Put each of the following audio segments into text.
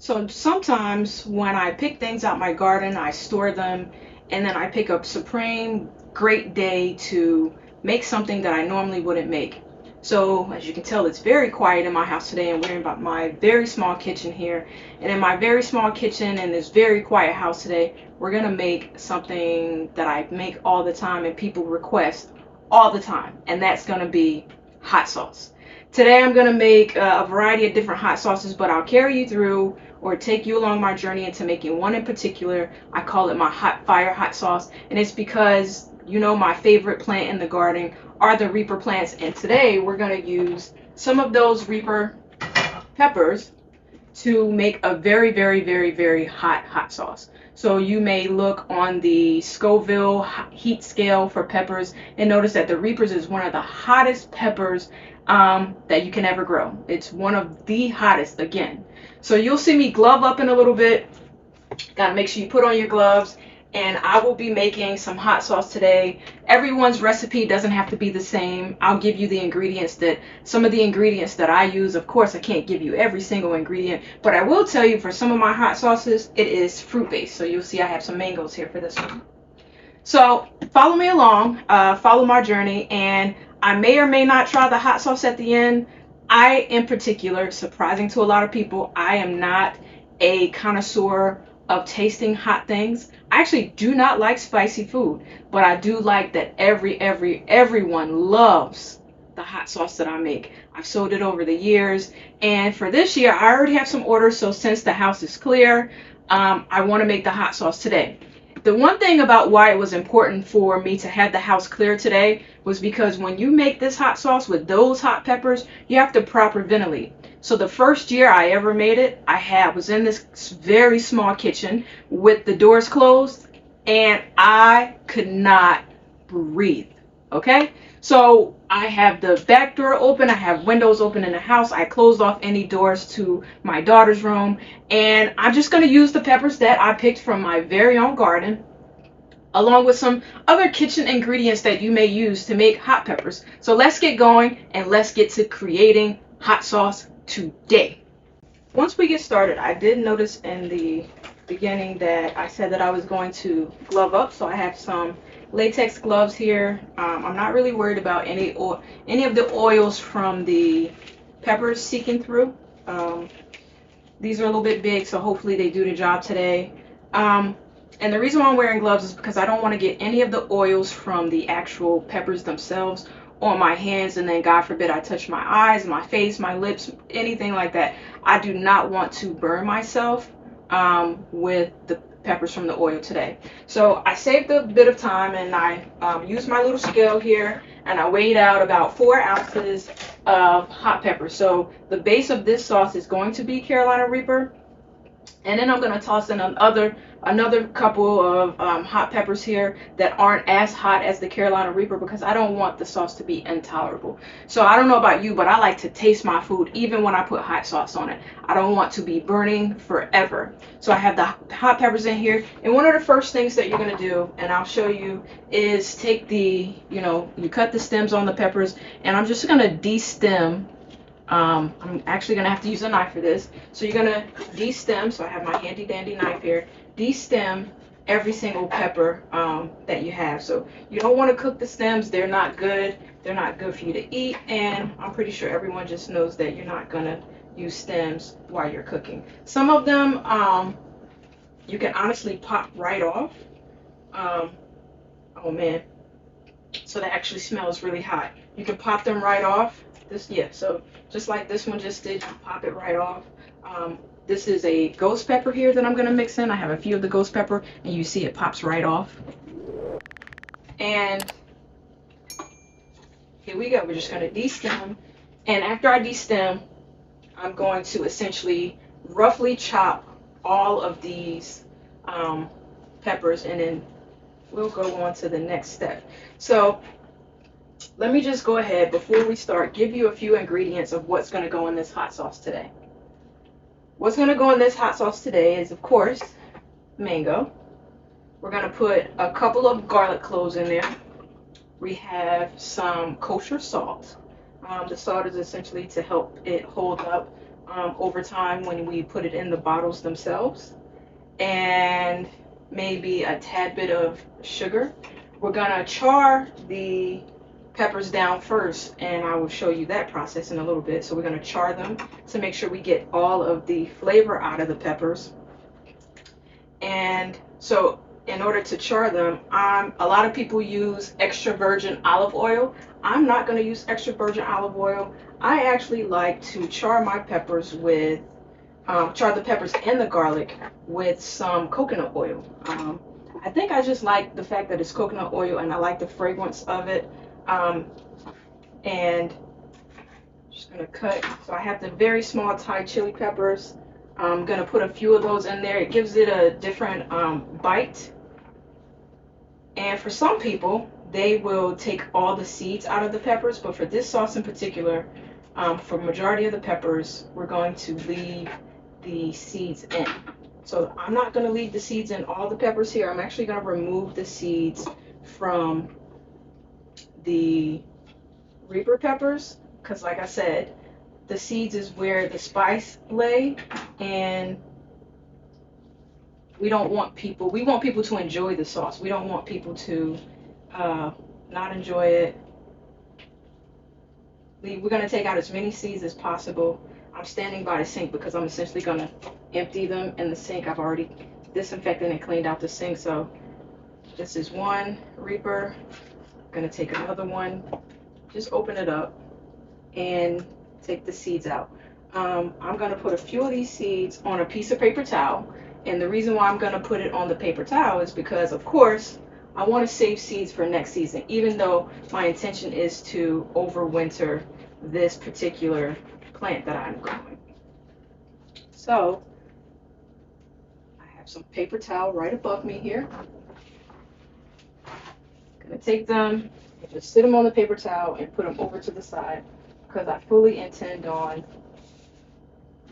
So sometimes when I pick things out my garden, I store them, and then I pick up supreme great day to make something that I normally wouldn't make. So as you can tell, it's very quiet in my house today, and we're in about my very small kitchen here. And in my very small kitchen in this very quiet house today, we're gonna make something that I make all the time and people request all the time, and that's gonna be hot sauce. Today I'm gonna make a variety of different hot sauces, but I'll carry you through or take you along my journey into making one in particular. I call it my hot fire hot sauce, and it's because my favorite plant in the garden are the Reaper plants, and today we're going to use some of those Reaper peppers to make a very, very, very, very hot sauce. So you may look on the Scoville heat scale for peppers and notice that the Reapers is one of the hottest peppers that you can ever grow. It's one of the hottest again. So you'll see me glove up in a little bit. Got to make sure you put on your gloves. And I will be making some hot sauce today. Everyone's recipe doesn't have to be the same. I'll give you the ingredients some of the ingredients that I use. Of course, I can't give you every single ingredient, but I will tell you for some of my hot sauces, it is fruit-based. So you'll see I have some mangoes here for this one. So follow me along, follow my journey, and I may or may not try the hot sauce at the end. I, in particular, surprising to a lot of people, I am not a connoisseur of tasting hot things. I actually do not like spicy food, but I do like that everyone loves the hot sauce that I make. I've sold it over the years, and for this year, I already have some orders, so since the house is clear, I want to make the hot sauce today. The one thing about why it was important for me to have the house clear today was because when you make this hot sauce with those hot peppers, you have to proper ventilate. So the first year I ever made it, was in this very small kitchen with the doors closed, and I could not breathe. Okay? So I have the back door open, I have windows open in the house, I closed off any doors to my daughter's room, and I'm just going to use the peppers that I picked from my very own garden, along with some other kitchen ingredients that you may use to make hot peppers. So let's get going and let's get to creating hot sauce today. Once we get started, I did notice in the beginning that I said that I was going to glove up, so I have some latex gloves here. I'm not really worried about any of the oils from the peppers seeking through. These are a little bit big, so hopefully they do the job today. And the reason why I'm wearing gloves is because I don't want to get any of the oils from the actual peppers themselves on my hands, and then God forbid I touch my eyes, my face, my lips, anything like that. I do not want to burn myself with the peppers from the oil today. So I saved a bit of time, and I used my little scale here, and I weighed out about 4 ounces of hot pepper. So the base of this sauce is going to be Carolina Reaper, and then I'm going to toss in another couple of hot peppers here that aren't as hot as the Carolina Reaper, because I don't want the sauce to be intolerable. So I don't know about you, but I like to taste my food even when I put hot sauce on it. I don't want to be burning forever. So I have the hot peppers in here, and one of the first things that you're going to do, and I'll show you, is take you cut the stems on the peppers, and I'm just going to de-stem. I'm actually going to have to use a knife for this. So you're going to de-stem, so I have my handy dandy knife here, de-stem every single pepper that you have. So you don't want to cook the stems. They're not good. They're not good for you to eat, and I'm pretty sure everyone just knows that you're not going to use stems while you're cooking. Some of them you can honestly pop right off. Oh man, so that actually smells really hot. You can pop them right off. So just like this one just did, you pop it right off. This is a ghost pepper here that I'm going to mix in. I have a few of the ghost pepper, and you see it pops right off. And here we go. We're just going to de-stem. And after I de-stem, I'm going to essentially roughly chop all of these peppers, and then we'll go on to the next step. So let me just go ahead, before we start, give you a few ingredients of what's going to go in this hot sauce today. What's going to go in this hot sauce today is, of course, mango. We're going to put a couple of garlic cloves in there. We have some kosher salt. The salt is essentially to help it hold up over time when we put it in the bottles themselves, and maybe a tad bit of sugar. We're gonna char the peppers down first, and I will show you that process in a little bit. So we're gonna char them to make sure we get all of the flavor out of the peppers. And so in order to char them, a lot of people use extra virgin olive oil. I'm not going to use extra virgin olive oil. I actually like to char my peppers with, char the peppers and the garlic with some coconut oil. I think I just like the fact that it's coconut oil, and I like the fragrance of it. And just going to cut. So I have the very small Thai chili peppers. I'm going to put a few of those in there. It gives it a different bite. And for some people, they will take all the seeds out of the peppers. But for this sauce in particular, for majority of the peppers, we're going to leave the seeds in. So I'm not going to leave the seeds in all the peppers here. I'm actually going to remove the seeds from the Reaper peppers, because like I said, the seeds is where the spice lay, and we want people to enjoy the sauce. We don't want people to not enjoy it. We're going to take out as many seeds as possible. I'm standing by the sink because I'm essentially going to empty them in the sink. I've already disinfected and cleaned out the sink. So this is one Reaper. I'm going to take another one. Just open it up and take the seeds out. I'm going to put a few of these seeds on a piece of paper towel. And the reason why I'm going to put it on the paper towel is because, of course, I want to save seeds for next season, even though my intention is to overwinter this particular plant that I'm growing. So I have some paper towel right above me here. I'm going to take them and just sit them on the paper towel and put them over to the side, because I fully intend on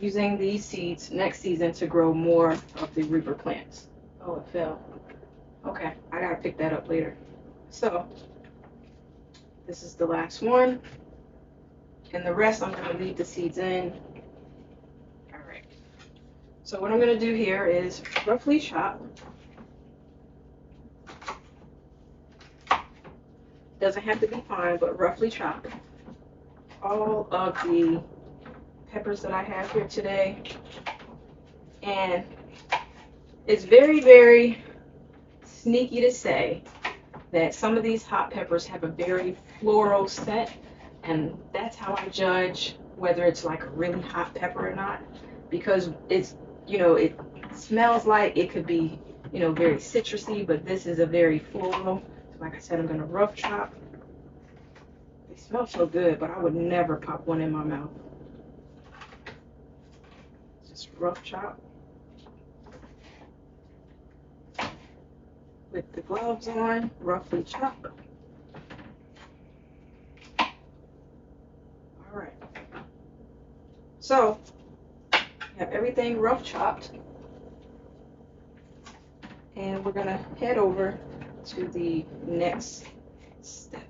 using these seeds next season to grow more of the Reaper plants. Oh, it fell. Okay, I gotta pick that up later. So this is the last one, and the rest I'm gonna leave the seeds in. All right. So what I'm gonna do here is roughly chop. Doesn't have to be fine, but roughly chop all of the peppers that I have here today. And it's very, very sneaky to say that some of these hot peppers have a very floral scent, and that's how I judge whether it's like a really hot pepper or not, because it's, it smells like it could be, very citrusy, but this is a very floral. So like I said, I'm going to rough chop. They smell so good, but I would never pop one in my mouth. Just rough chop. With the gloves on, roughly chop. All right. So, have everything rough chopped. And we're going to head over to the next step.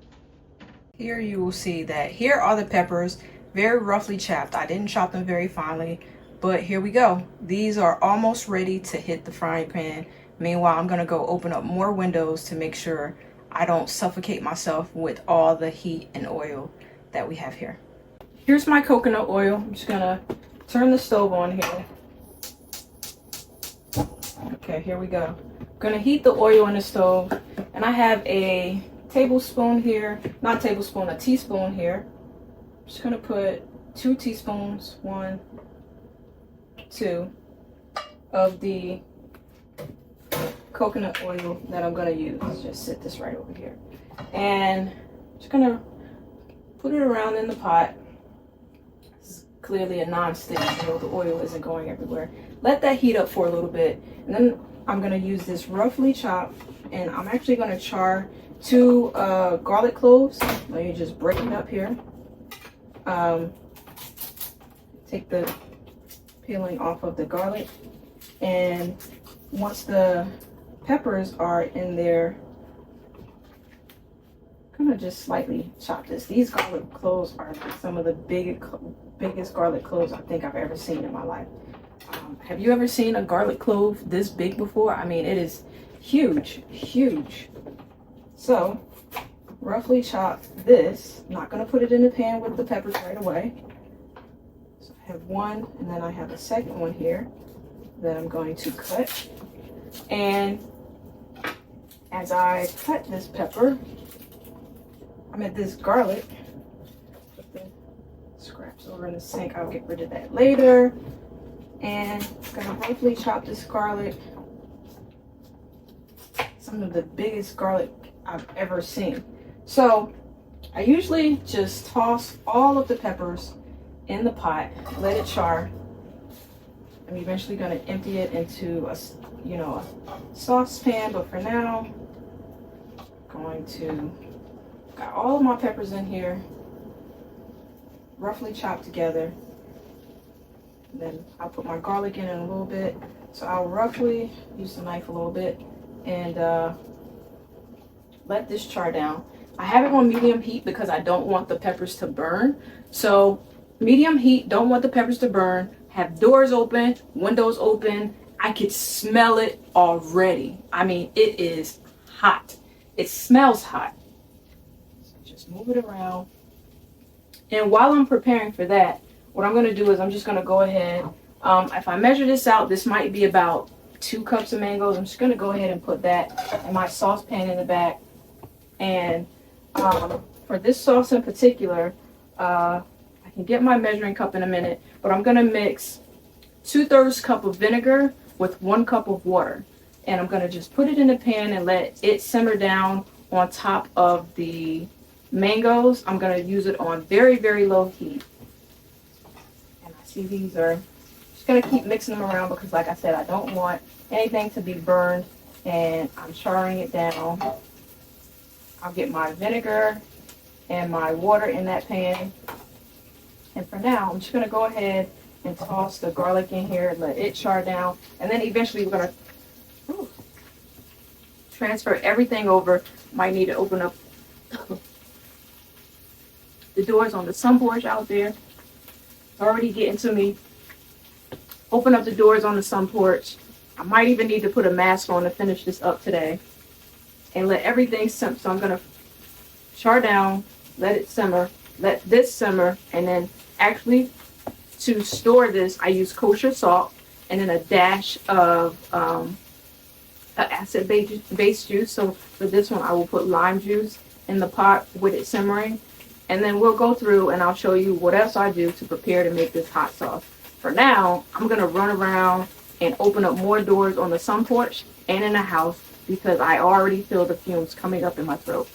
Here you will see that here are the peppers, very roughly chopped. I didn't chop them very finely, but here we go. These are almost ready to hit the frying pan. Meanwhile, I'm going to go open up more windows to make sure I don't suffocate myself with all the heat and oil that we have here. Here's my coconut oil. I'm just going to turn the stove on here. Okay, here we go. I'm going to heat the oil in the stove, and I have a tablespoon here, not tablespoon, a teaspoon here. I'm just going to put 2 teaspoons, 1, 2, of the coconut oil that I'm going to use. Just sit this right over here. And just going to put it around in the pot. This is clearly a non-stick, so the oil isn't going everywhere. Let that heat up for a little bit, and then I'm going to use this roughly chopped, and I'm actually going to char 2 garlic cloves. Let me just break it up here. Take the peeling off of the garlic, and once the peppers are in there, I'm gonna just slightly chop this. These garlic cloves are like some of the biggest garlic cloves I think I've ever seen in my life. Have you ever seen a garlic clove this big before? I mean, it is huge, huge. So, roughly chop this. I'm not going to put it in the pan with the peppers right away. So I have one, and then I have a second one here that I'm going to cut. And as I cut this pepper, this garlic, put the scraps over in the sink. I'll get rid of that later. And I'm going to roughly chop this garlic. Some of the biggest garlic I've ever seen. So I usually just toss all of the peppers in the pot, let it char. I'm eventually going to empty it into a saucepan, but for now, I'm going to got all of my peppers in here, roughly chopped together. Then I'll put my garlic in a little bit. So I'll roughly use the knife a little bit and let this char down. I have it on medium heat because I don't want the peppers to burn. So medium heat, don't want the peppers to burn. Have doors open, windows open. I could smell it already. I mean, it is hot. It smells hot. So just move it around. And while I'm preparing for that, what I'm going to do is I'm just going to go ahead. If I measure this out, this might be about 2 cups of mangoes. I'm just going to go ahead and put that in my saucepan in the back. And for this sauce in particular, I can get my measuring cup in a minute, but I'm going to mix 2/3 cup of vinegar with 1 cup of water. And I'm going to just put it in the pan and let it simmer down on top of the mangoes. I'm going to use it on very, very low heat. And I see these are, just going to keep mixing them around because like I said, I don't want anything to be burned, and I'm charring it down. I'll get my vinegar and my water in that pan. And for now, I'm just going to go ahead and toss the garlic in here and let it char down. And then eventually we're going to transfer everything over. Might need to open up the doors on the sun porch out there. It's already getting to me. Open up the doors on the sun porch. I might even need to put a mask on to finish this up today. And let everything simmer. So I'm going to char down, let it simmer, let this simmer, and then actually to store this, I use kosher salt and then a dash of acid-based juice. So for this one, I will put lime juice in the pot with it simmering. And then we'll go through and I'll show you what else I do to prepare to make this hot sauce. For now, I'm going to run around and open up more doors on the sun porch and in the house because I already feel the fumes coming up in my throat.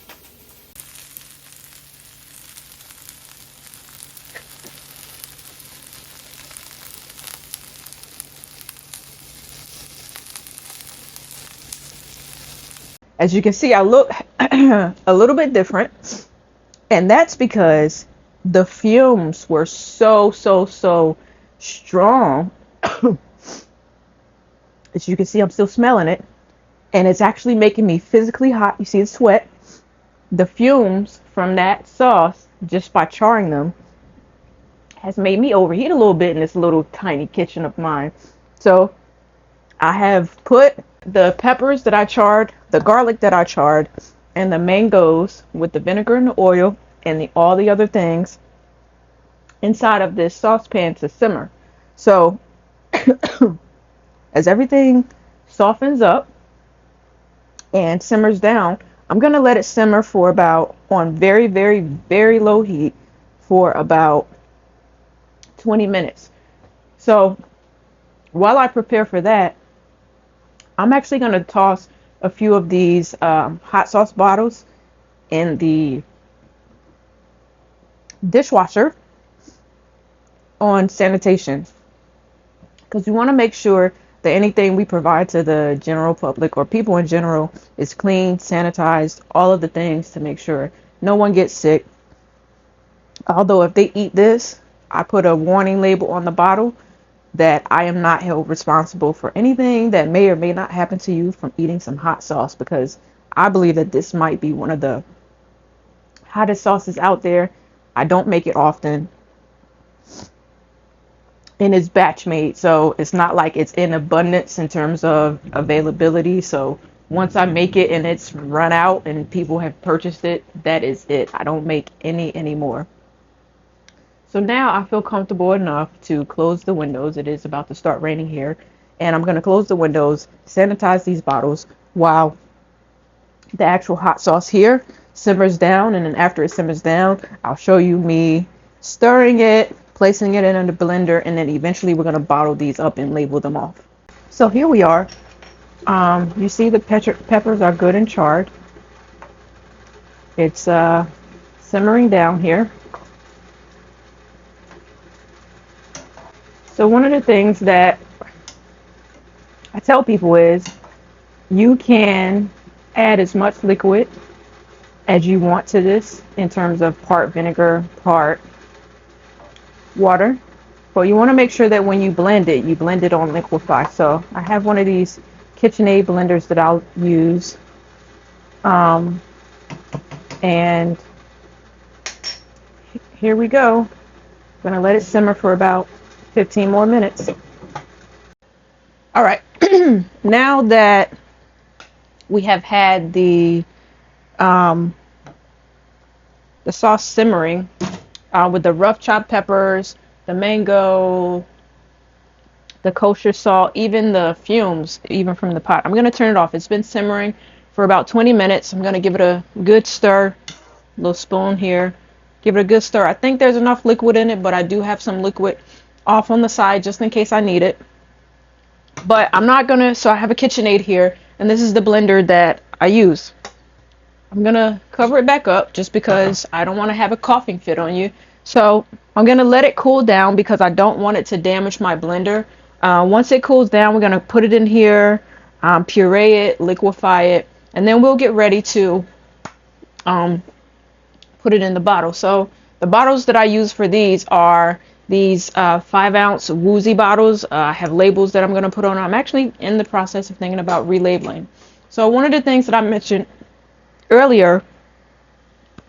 As you can see, I look a little bit different, and that's because the fumes were so strong. As you can see, I'm still smelling it, and it's actually making me physically hot. You see the sweat. The fumes from that sauce, just by charring them, has made me overheat a little bit in this little tiny kitchen of mine. So I have put the peppers that I charred, the garlic that I charred, and the mangoes with the vinegar and the oil and all the other things inside of this saucepan to simmer. So as everything softens up and simmers down, I'm going to let it simmer for about, on very, very, very low heat for about 20 minutes. So while I prepare for that, I'm actually going to toss a few of these hot sauce bottles in the dishwasher on sanitation, because we want to make sure that anything we provide to the general public or people in general is clean, sanitized, all of the things to make sure no one gets sick. Although if they eat this, I put a warning label on the bottle that I am not held responsible for anything that may or may not happen to you from eating some hot sauce, because I believe that this might be one of the hottest sauces out there. I don't make it often, and it's batch made, so it's not like it's in abundance in terms of availability. So once I make it and it's run out and people have purchased it, that is it. I don't make any anymore. So now I feel comfortable enough to close the windows. It is about to start raining here, and I'm going to close the windows, sanitize these bottles while the actual hot sauce here simmers down. And then after it simmers down, I'll show you me stirring it, placing it in the blender, and then eventually we're going to bottle these up and label them off. So here we are. You see the peppers are good and charred. It's simmering down here. So one of the things that I tell people is you can add as much liquid as you want to this in terms of part vinegar, part water. But you want to make sure that when you blend it on liquefy. So I have one of these KitchenAid blenders that I'll use. And here we go. I'm going to let it simmer for about 15 more minutes. All right. Now that we have had the sauce simmering with the rough chopped peppers, the mango, the kosher salt, even the fumes, even from the pot, I'm going to turn it off. It's been simmering for about 20 minutes. I'm going to give it a good stir. Little spoon here. Give it a good stir. I think there's enough liquid in it, but I do have some liquid off on the side just in case I need it. But I'm not going to, so I have a KitchenAid here, and this is the blender that I use. I'm going to cover it back up just because I don't want to have a coughing fit on you. So I'm going to let it cool down because I don't want it to damage my blender. Once it cools down, we're going to put it in here, puree it, liquefy it, and then we'll get ready to put it in the bottle. So the bottles that I use for these are these 5-ounce Woozy bottles. I have labels that I'm going to put on. I'm actually in the process of thinking about relabeling. So one of the things that I mentioned earlier,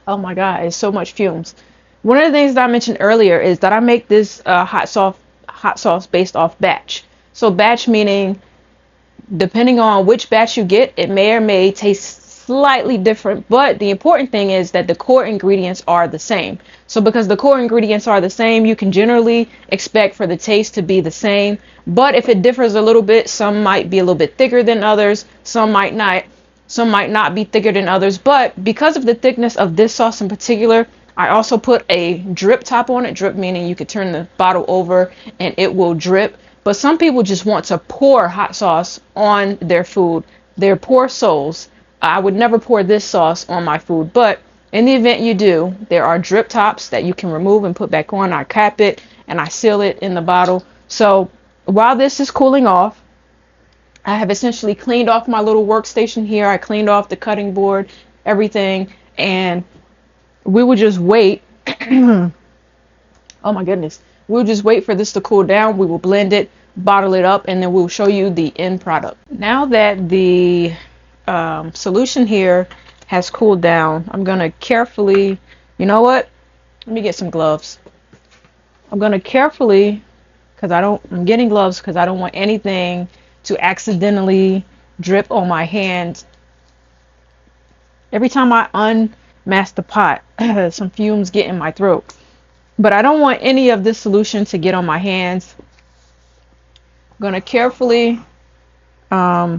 oh my God, it's so much fumes. One of the things that I mentioned earlier is that I make this hot sauce based off batch. So batch meaning depending on which batch you get, it may or may taste slightly different, but the important thing is that the core ingredients are the same. So because the core ingredients are the same, you can generally expect for the taste to be the same. But if it differs a little bit, some might be a little bit thicker than others, some might not be thicker than others. But because of the thickness of this sauce in particular, I also put a drip top on it. Drip meaning you could turn the bottle over and it will drip. But some people just want to pour hot sauce on their food. They're poor souls. I would never pour this sauce on my food, but in the event you do, there are drip tops that you can remove and put back on. I cap it and I seal it in the bottle. So while this is cooling off, I have essentially cleaned off my little workstation here. I cleaned off the cutting board, everything, and we will just wait. Oh my goodness. We'll just wait for this to cool down. We will blend it, bottle it up, and then we'll show you the end product. Now that the solution here has cooled down, I'm going to carefully, you know what? Let me get some gloves. I'm going to carefully, I'm getting gloves because I don't want anything to accidentally drip on my hands. Every time I unmask the pot, some fumes get in my throat. But I don't want any of this solution to get on my hands. I'm going to carefully grab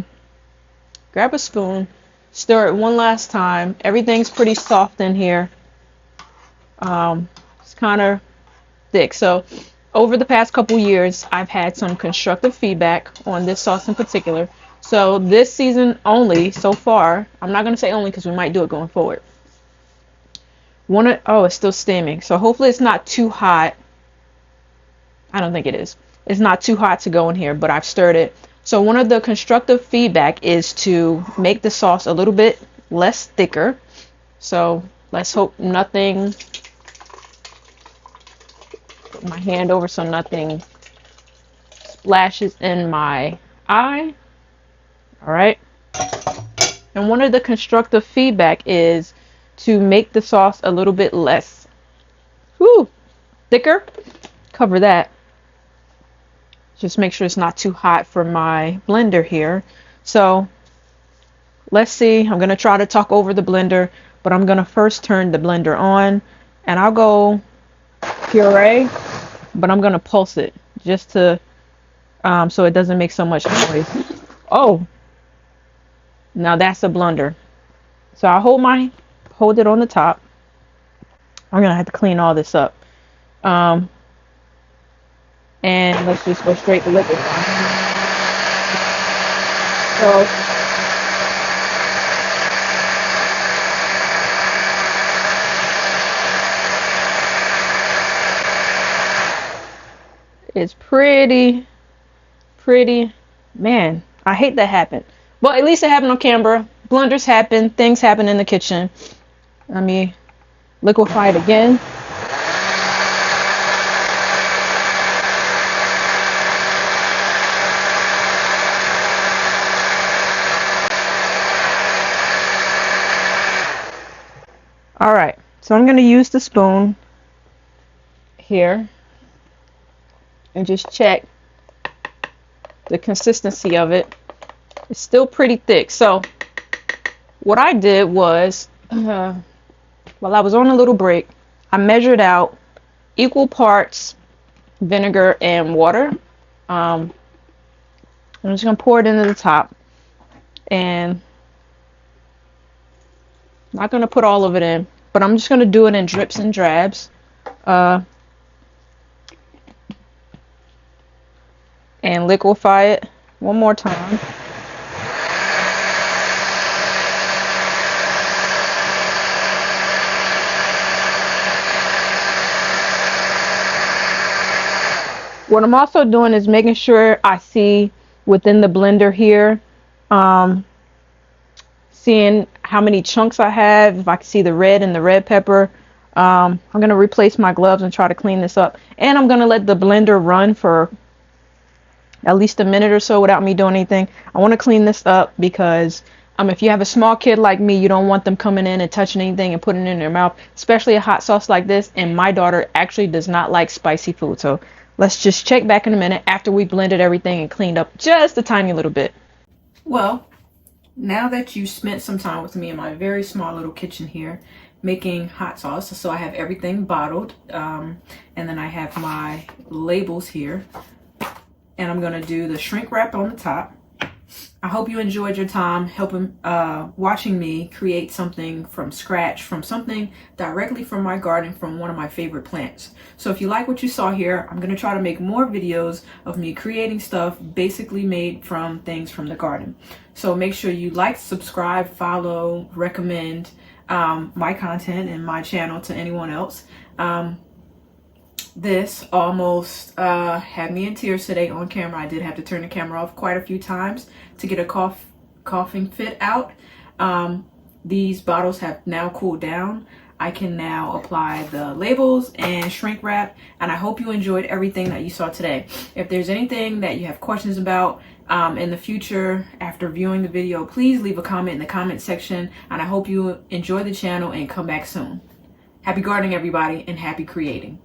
a spoon, stir it one last time. Everything's pretty soft in here. It's kind of thick. So over the past couple years, I've had some constructive feedback on this sauce in particular. So this season only, so far, I'm not going to say only because we might do it going forward. Oh, it's still steaming. So hopefully it's not too hot. I don't think it is. It's not too hot to go in here, but I've stirred it. So one of the constructive feedback is to make the sauce a little bit less thicker. So let's hope nothing, put my hand over so nothing splashes in my eye. All right. And one of the constructive feedback is to make the sauce a little bit less thicker. cover that. Just make sure it's not too hot for my blender here. So let's see. I'm going to try to talk over the blender, but I'm going to first turn the blender on, and I'll go puree, but I'm going to pulse it just to so it doesn't make so much noise. Oh, now that's a blunder. So I hold it on the top. I'm going to have to clean all this up. And let's just go straight to liquid. So it's pretty, man, I hate that happened. Well, at least it happened on camera. Blunders happen, things happen in the kitchen. Let me liquefy it again. All right, so I'm going to use the spoon here and just check the consistency of it. It's still pretty thick. So what I did was, while I was on a little break, I measured out equal parts vinegar and water. I'm just going to pour it into the top, and I'm not going to put all of it in, but I'm just going to do it in drips and drabs. And liquefy it one more time. What I'm also doing is making sure I see within the blender here, seeing how many chunks I have, if I can see the red and the red pepper. I'm going to replace my gloves and try to clean this up. And I'm going to let the blender run for at least a minute or so without me doing anything. I want to clean this up because if you have a small kid like me, you don't want them coming in and touching anything and putting it in their mouth, especially a hot sauce like this. And my daughter actually does not like spicy food. So let's just check back in a minute after we blended everything and cleaned up just a tiny little bit. Well, now that you spent some time with me in my very small little kitchen here making hot sauce, so I have everything bottled, and then I have my labels here, and I'm going to do the shrink wrap on the top. I hope you enjoyed your time watching me create something from scratch, from something directly from my garden, from one of my favorite plants. So if you like what you saw here, I'm going to try to make more videos of me creating stuff basically made from things from the garden. So make sure you like, subscribe, follow, recommend my content and my channel to anyone else. This almost had me in tears today on camera. I did have to turn the camera off quite a few times to get a coughing fit out. These bottles have now cooled down. I can now apply the labels and shrink wrap, and I hope you enjoyed everything that you saw today. If there's anything that you have questions about in the future after viewing the video, please leave a comment in the comment section, and I hope you enjoy the channel and come back soon. Happy gardening, everybody, and happy creating.